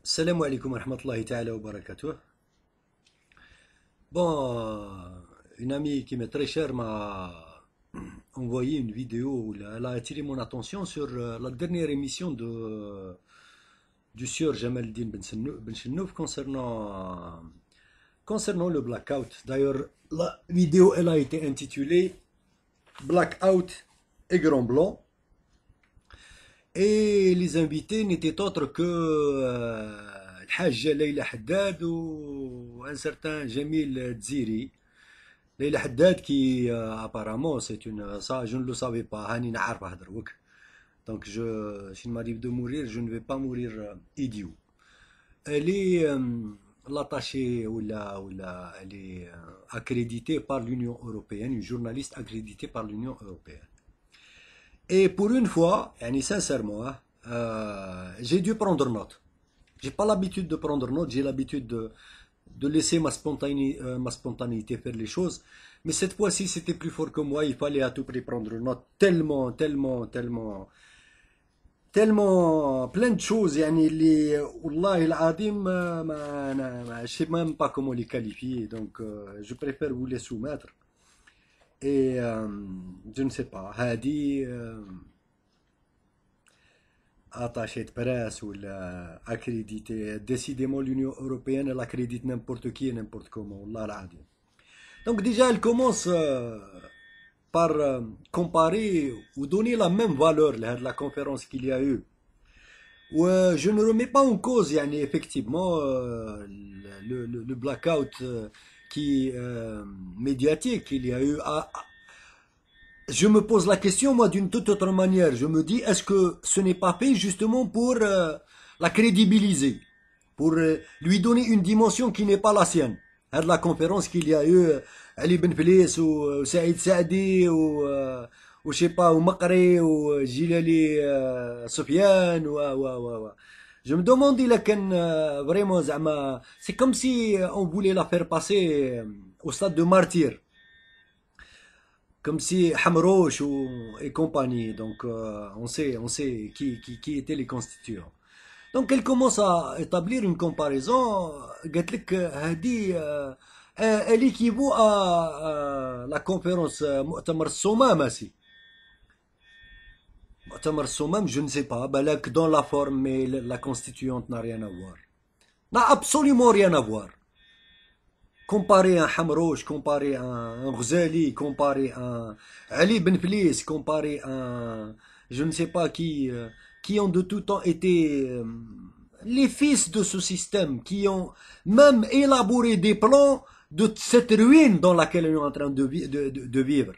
Salam alaikum wa rahmatullahi ta'ala wa barakatuh. Bon, une amie qui m'est très chère m'a envoyé une vidéo où elle a attiré mon attention sur la dernière émission du sieur Jamal Din Ben Chennouf concernant le blackout. D'ailleurs, la vidéo elle a été intitulée Blackout et Grand Blanc. Et les invités n'étaient autres que الحاجة ليلى حداد un certain Jamil Dziri. Leila Haddad qui apparemment c'est une ça je ne le savais pas هاني نعرفها دروك. Donc s'il m'arrive de mourir, je ne vais pas mourir idiot. Elle est l'attachée ou elle est accréditée par l'Union européenne, une journaliste accréditée par l'Union européenne. Et pour une fois, sincèrement, j'ai dû prendre note. J'ai pas l'habitude de prendre note, j'ai l'habitude de laisser ma spontanéité faire les choses. Mais cette fois-ci, c'était plus fort que moi, il fallait à tout prix prendre note. Tellement, plein de choses, Wallah al-Adim, je sais même pas comment les qualifier, donc je préfère vous les soumettre. Et je ne sais pas, Hadi attaché de presse ou accrédité. Décidément, l'Union européenne, elle accrédite n'importe qui et n'importe comment. Donc déjà, elle commence par comparer ou donner la même valeur à la conférence qu'il y a eu. Je ne remets pas en cause, effectivement, le blackout qui médiatique qu'il y a eu. Je me pose la question, moi, d'une toute autre manière. Je me dis, est-ce que ce n'est pas fait justement pour la crédibiliser, pour lui donner une dimension qui n'est pas la sienne? À la conférence qu'il y a eu, Ali Ben Feliz ou Saïd Saadi ou je sais pas, ou Makri ou Jilali Sofiane je me demande il a vraiment c'est comme si on voulait la faire passer au stade de martyr, comme si Hamrouch et compagnie. Donc on sait qui étaient les constituants. Donc elle commence à établir une comparaison. قالت لك هذه elle équivaut à la conférence مؤتمر الصومال ماشي مؤتمر الصومال, je ne sais pas, balak dans la forme, mais la constituante n'a rien à voir, n'a absolument rien à voir. Comparer un Hamrouch, comparer un Ghazali, comparer un Ali Ben Feliz, comparer un je ne sais pas qui ont de tout temps été les fils de ce système, qui ont même élaboré des plans de cette ruine dans laquelle on est en train de vivre.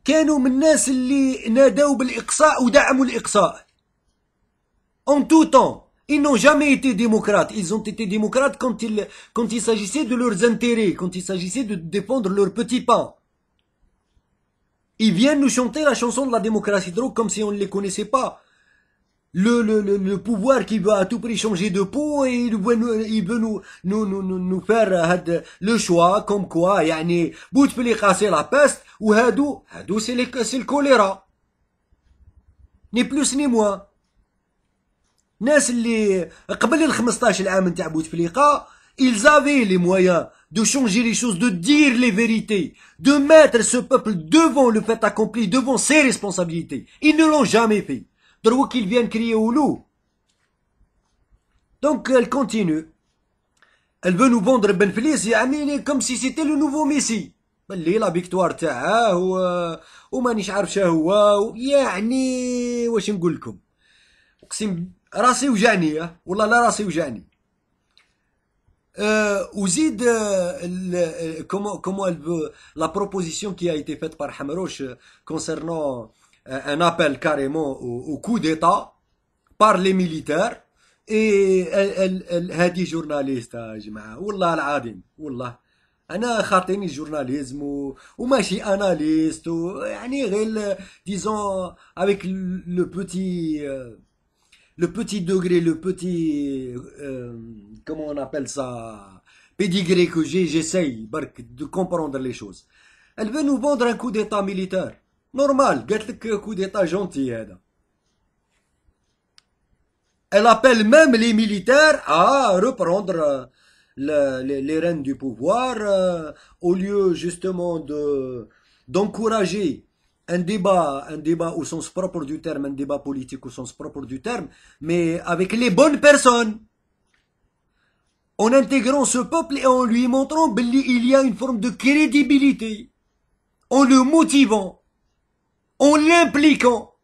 كانوا من الناس اللي نادوا بالإقصاء ودعموا الإقصاء en tout temps. Ils n'ont jamais été démocrates. Ils ont été démocrates quand il s'agissait de leurs intérêts, quand il s'agissait de défendre leurs petits pains. Ils viennent nous chanter la chanson de la démocratie drogue comme si on ne les connaissait pas. Le pouvoir qui veut à tout prix changer de peau et il veut nous faire le choix comme quoi, Bouteflika c'est la peste ou Hadou c'est le choléra. Ni plus ni moins. الناس اللي قبل ال 15 عام نتاع بوتفليقة ils avaient les moyens de changer les choses, de dire les vérités, de mettre ce peuple devant le fait accompli, devant ses responsabilités. Ils ne l'ont jamais fait. Donc qu'ils viennent crier au loup. Donc elle continue. Elle veut nous vendre Ben Feliz comme si c'était le nouveau Messi. اللي لا فيكتوار تاعه ومانيش عارف شهو واش نقول لكم. اقسم راسي وجعني والله لا راسي وجعني. وزيد comment elle veut la proposition qui a été faite par Hamrouch concernant un appel carrément au coup d'état par les militaires. Et elle هذه journaliste يا جماعه والله العظيم والله انا خاطيني الجورناليزم وماشي اناليست غير disons avec le petit degré, le petit comment on appelle ça, pédigré que j'essaye de comprendre les choses. Elle veut nous vendre un coup d'état militaire normal. قالت لك coup d'état gentil هذا. Elle appelle même les militaires à reprendre les rênes du pouvoir au lieu justement d'encourager un débat au sens propre du terme, un débat politique au sens propre du terme, mais avec les bonnes personnes, en intégrant ce peuple et en lui montrant qu'il y a une forme de crédibilité, en le motivant, en l'impliquant,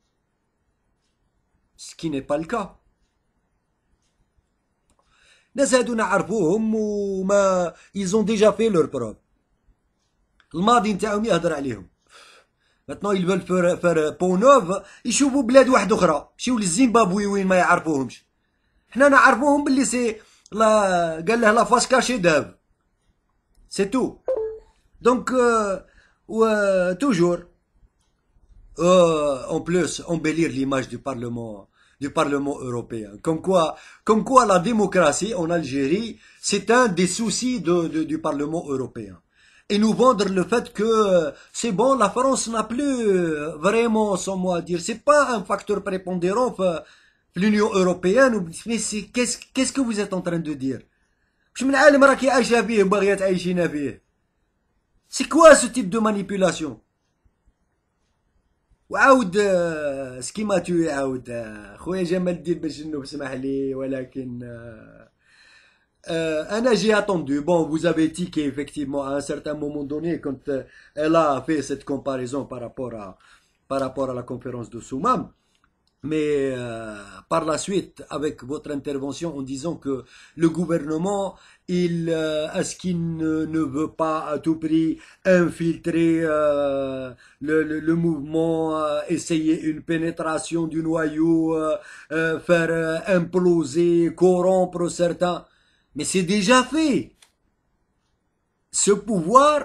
ce qui n'est pas le cas. الناس هادو نعرفوهم وما ils ont déjà fait leur preuve. الماضي نتاعهم يهدر عليهم. Maintenant ils veulent faire pont neuf يشوفوا بلاد واحدة أخرى، يمشيو للزيمبابوي وين ما يعرفوهمش. حنا نعرفوهم باللي سي لا قال له لا فاس كاشي داف. سي تو. دونك toujours en plus embellir l'image du Parlement européen. Comme quoi la démocratie en Algérie, c'est un des soucis du Parlement européen. Et nous vendre le fait que c'est bon, la France n'a plus vraiment son mot à dire. C'est pas un facteur prépondérant pour l'Union européenne. Mais qu'est-ce que vous êtes en train de dire? C'est quoi ce type de manipulation? وعاود سكيما تو عاود خويا جمال الدين باش انه اسمح لي ولكن انا j'ai attendu. Bon, vous avez dit qu'effectivement à un certain moment donné quand elle a fait cette comparaison par rapport à la conférence de Soumam, mais par la suite avec votre intervention en disant que le gouvernement est-ce qu'il ne veut pas à tout prix infiltrer le mouvement, essayer une pénétration du noyau, faire imploser, corrompre certains. Mais c'est déjà fait. Ce pouvoir,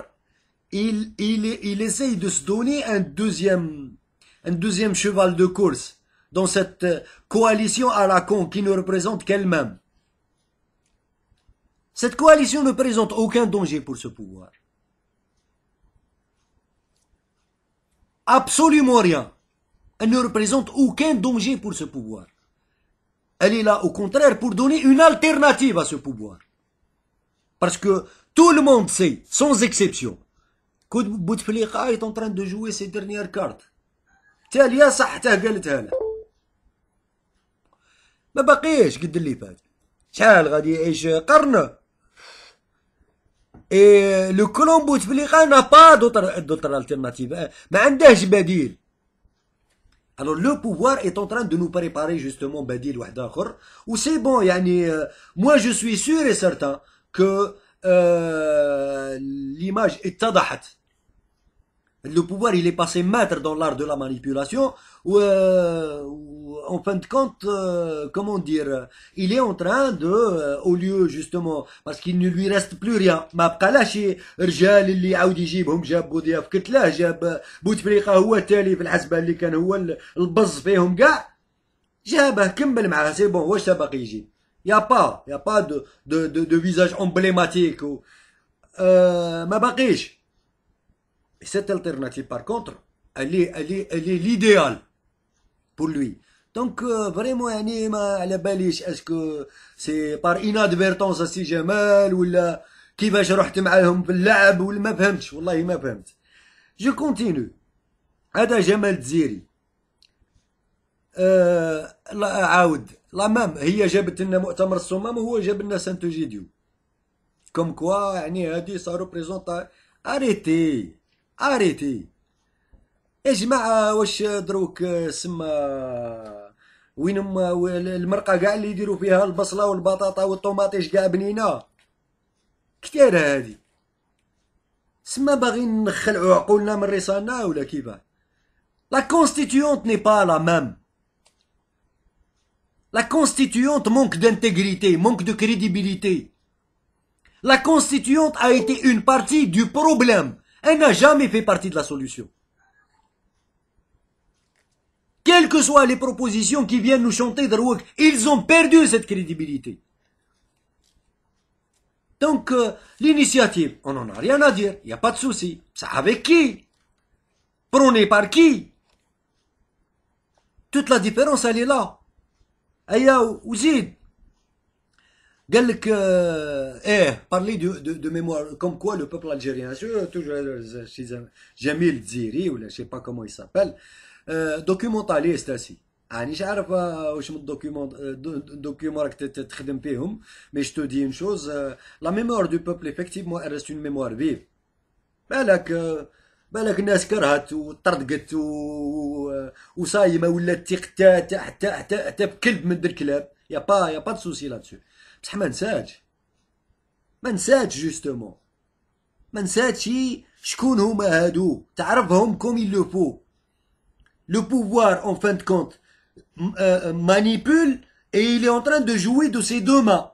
il essaye de se donner un deuxième cheval de course dans cette coalition à la con qui ne représente qu'elle-même. Cette coalition ne présente aucun danger pour ce pouvoir. Absolument rien. Elle ne représente aucun danger pour ce pouvoir. Elle est là, au contraire, pour donner une alternative à ce pouvoir. Parce que tout le monde sait, sans exception, que Bouteflika est en train de jouer ses dernières cartes. تالية صحته قالتها له. ما بقيش قد اللي فات. شحال غادي يعيش قرن. Et le clan Bouteflika n'a pas d'autre alternative. ما عندهش بديل. Alors le pouvoir est en train de nous préparer justement بديل واحد آخر. Ou c'est bon, يعني moi je suis sûr et certain que l'image اتضحت. Le pouvoir, il est passé maître dans l'art de la manipulation, ou en fin de compte, comment dire, il est en train de, au lieu justement, parce qu'il ne lui reste plus rien, ما بقالاش رجال اللي عاود يجيبهم جاب بوضياف كتله جاب بوتفليقة هو التالي في الحسبة اللي كان هو البز فيهم كاع جابه كمل معاه سي بون واش باقي يجيب يا با دو فيزاج emblématique ما باقيش. Cette alternative, par contre, elle est l'idéal pour lui. Donc, vraiment, est-ce que c'est par inadvertance سي جمال ولا كيفاش رحت معاهم في اللعب ولا ما فهمتش والله ما فهمت. Je continue. هذا جمال الجزيري. عاود لا مام هي جابت لنا مؤتمر الصمام وهو جاب لنا سانت جيديو. Comme quoi يعني هذه ça représente. Arrêtez. يا جماعة واش دروك سما وين المرقة كاع اللي يديروا فيها البصلة والبطاطا والطوماطيش كاع بنينة كتير هادي سما باغيين نخلعوا عقولنا من رصانا ولا كيفاه. La constituante n'est pas la même. La constituante manque d'intégrité, manque de crédibilité. La constituante a été une partie du problème. Elle n'a jamais fait partie de la solution. Quelles que soient les propositions qui viennent nous chanter Drouak, ils ont perdu cette crédibilité. Donc, l'initiative, on n'en a rien à dire, il n'y a pas de souci. Ça avec qui? Prôné par qui? Toute la différence, elle est là. ايا وزيد قال لك parler de mémoire comme quoi le peuple algérien toujours جميل الجزيري ولا je sais pas comment il s'appelle documentaliste aussi رانيش عارف واش من دوكيومون راك تخدم فيهم مي جو تو دي اون شوز لا ميموار دو بوبل effectivement elle reste une mémoire vive بالك الناس كرهت وطردقت وصايمه ولات تيق حتى بكلب من الكلاب يا با دو سوسي لاتسو بصح ما نساتش جوستومون ما نساتش شكون هما هادو تعرفهم كوم il le faut le pouvoir en fin de compte manipule et il est en train de jouer de ses deux mains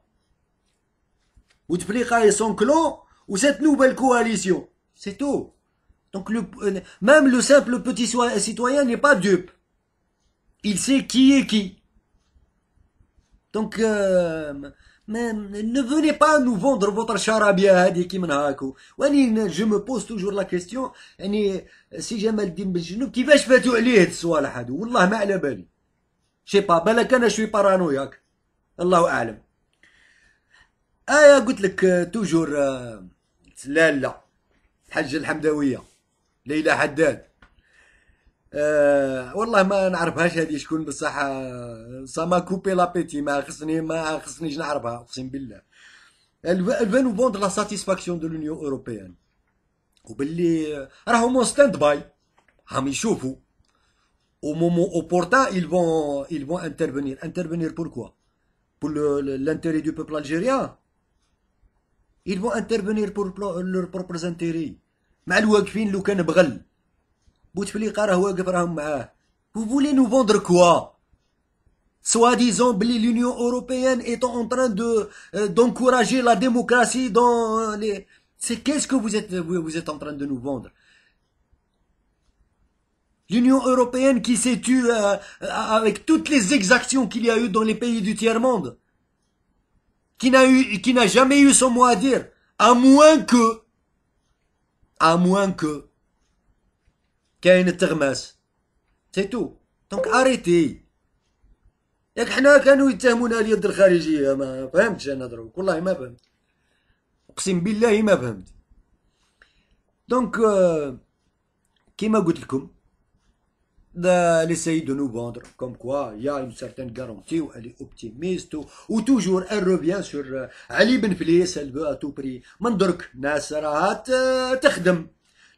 Bouteflika et son clan ou cette nouvelle coalition c'est tout donc même le simple petit citoyen n'est pas dupe il sait qui est qui donc ne venez pas nous vendre votre charabia هذيك من هاكو واني je me pose toujours la question يعني سي جمال الدين بن جنوب كيفاش فاتوا عليه هاد الصوالح هادو والله ما على بالي شي با بالك انا شوي بارانوياك الله اعلم قلت لك توجور لا الحجه الحمداويه ليلى حداد والله ما نعرفهاش هذه شكون بصح سا كوبي لابيتي ما خصنيش نعرفها اقسم بالله elle veut nous vendre la satisfaction de l'Union européenne وباللي راهم اون ستاند باي راهم يشوفوا au moment opportun ils vont intervenir pourquoi pour l'intérêt du peuple algérien ils vont intervenir pour leurs propres intérêts مع الواقفين لو كان بغل Bouteflika راه واقف راهم معاه vous voulez nous vendre quoi soi-disant بلي l'Union européenne est en train d'encourager la démocratie dans les c'est qu'est-ce que vous êtes en train de nous vendre l'Union européenne qui s'est tue avec toutes les exactions qu'il y a eu dans les pays du tiers-monde qui n'a jamais eu son mot à dire à moins que كاين التغماس سي تو دونك اريتي ياك حنا كانوا يتهمونا اليد الخارجيه ما فهمتش انا دروك والله ما فهمت اقسم بالله ما فهمت دونك كيما قلت لكم elle essaye de nous vendre comme quoi il y a une certaine garantie où elle est optimiste ou toujours elle revient sur علي بن فليس elle veut à tout prix من درك ناس راها تخدم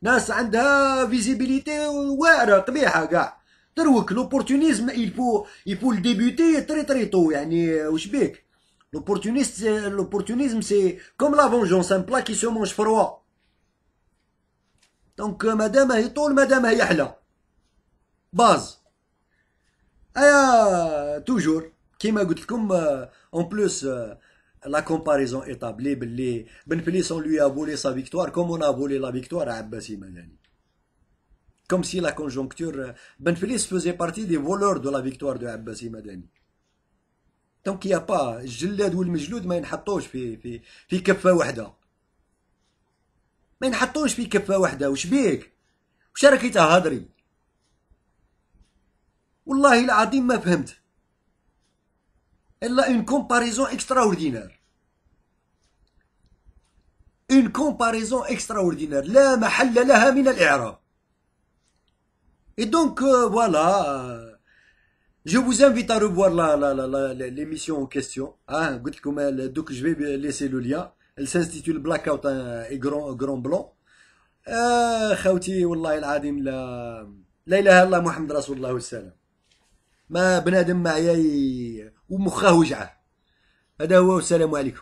ناس عندها فيزيبيليتي واعره قبيحه كاع دروك لوبورتونيزم il faut le débuter très tôt يعني واش بيك l'opportunisme c'est comme la vengeance un plat qui se mange froid donc مادام هي طول مادام هي احلى باز توجور كيما قلت لكم en plus la comparaison établie باللي Ben Felice on lui a volé sa victoire comme on a volé la victoire à Abbasi Madani. Comme si la conjoncture Ben Felice faisait partie des voleurs de la victoire de Abbasi Madani. Donc il n'y a pas الجلاد والمجلود ما ينحطوش في كفة واحدة. ما ينحطوش في كفة واحدة وش بيك؟ وش راكي تهضري؟ والله العظيم ما فهمت. إلا une comparaison extraordinaire. Une comparaison extraordinaire. لا محل لها من الإعراب. Et donc, voilà. Je vous invite à revoir l'émission en question. Hein, donc, je vais laisser le lien. Elle s'intitule Blackout et Grand Blanc. خوتي والله العظيم لا إله إلا الله محمد رسول الله والسلام. ما بنادم معايا ومخاه وجعه هذا هو والسلام عليكم.